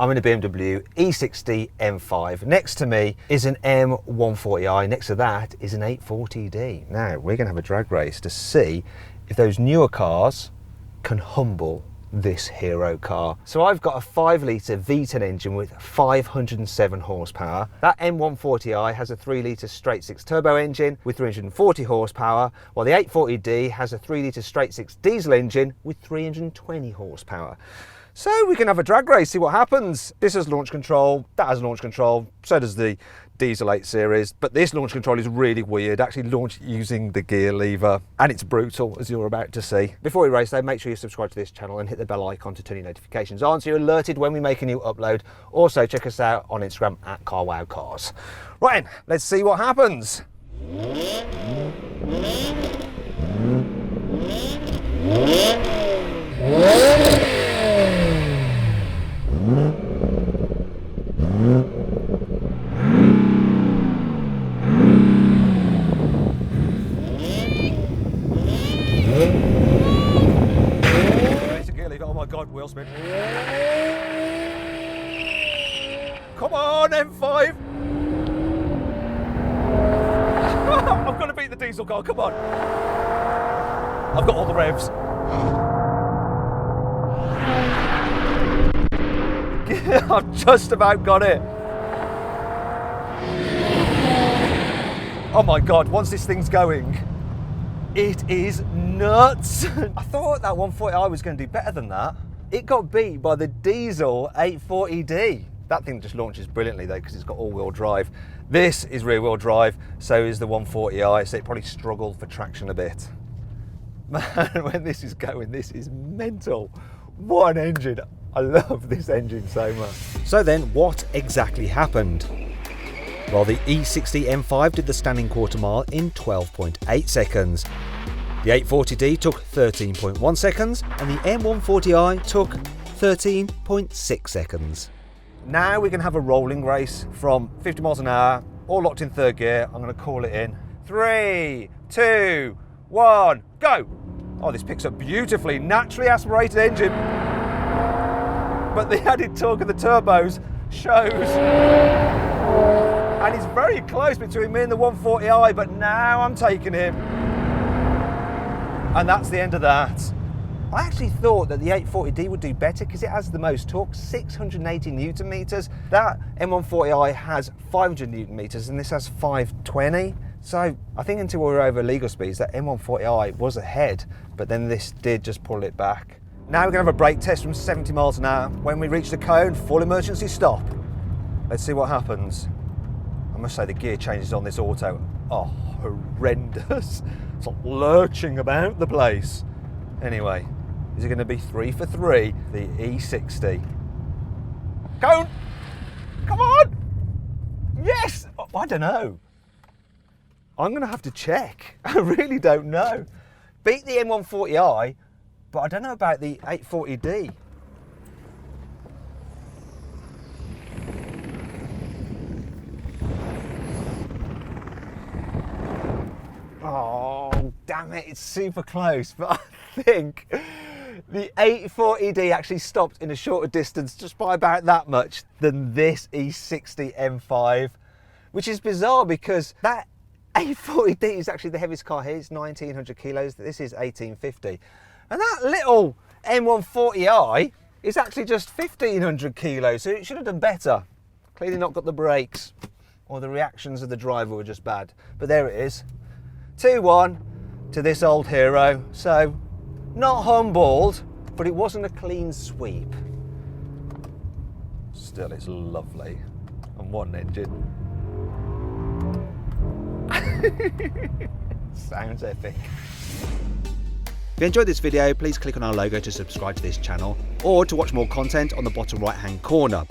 I'm in a BMW E60 M5. Next to me is an M140i. Next to that is an 840d. Now, we're going to have a drag race to see if those newer cars can humble this hero car. So I've got a 5-litre V10 engine with 507 horsepower. That M140i has a 3-litre straight-six turbo engine with 340 horsepower, while the 840d has a 3-litre straight-six diesel engine with 320 horsepower. So we can have a drag race, see what happens. This has launch control, that has launch control, so does the Diesel 8 Series, but this launch control is really weird, actually launched using the gear lever, and it's brutal, as you're about to see. Before we race though, make sure you subscribe to this channel and hit the bell icon to turn your notifications on so you're alerted when we make a new upload. Also check us out on Instagram at carwow. Right then, let's see what happens. Oh my God, wheel spin. Come on, M5. I'm going to beat the diesel car, come on. I've got all the revs. I've just about got it. Oh my God, once this thing's going, it is nuts. I thought that 140i was going to do better than that. It got beat by the diesel 840d. That thing just launches brilliantly though because it's got all-wheel drive. This is rear-wheel drive, so is the 140i, so it probably struggled for traction a bit. Man, when this is going, this is mental. What an engine. I love this engine so much. So then, what exactly happened? Well, the E60 M5 did the standing quarter mile in 12.8 seconds. The 840d took 13.1 seconds, and the M140i took 13.6 seconds. Now we can have a rolling race from 50 miles an hour, all locked in third gear. I'm going to call it in. 3, 2, 1, go! Oh, this picks up beautifully. Naturally aspirated engine. But the added torque of the turbos shows. And it's very close between me and the 140i, but now I'm taking him. And that's the end of that. I actually thought that the 840d would do better because it has the most torque, 680 Newton meters. That M140i has 500 Newton meters and this has 520. So I think until we were over legal speeds, that M140i was ahead, but then this did just pull it back. Now we're gonna have a brake test from 70 miles an hour. When we reach the cone, full emergency stop. Let's see what happens. I must say the gear changes on this auto are horrendous. It's like lurching about the place. Anyway, is it going to be 3 for 3, the E60? Cone! Come on! Yes! Oh, I don't know. I'm going to have to check. I really don't know. Beat the M140i, but I don't know about the 840d. Oh, damn it, it's super close, but I think the 840d actually stopped in a shorter distance just by about that much than this E60 M5, which is bizarre because that 840d is actually the heaviest car here. It's 1900 kilos, this is 1850. And that little M140i is actually just 1500 kilos, so it should have done better. Clearly not got the brakes, or the reactions of the driver were just bad. But there it is. 2-1 to this old hero. So not humbled, but it wasn't a clean sweep. Still, it's lovely. And what an engine. Sounds epic. If you enjoyed this video, please click on our logo to subscribe to this channel or to watch more content on the bottom right hand corner.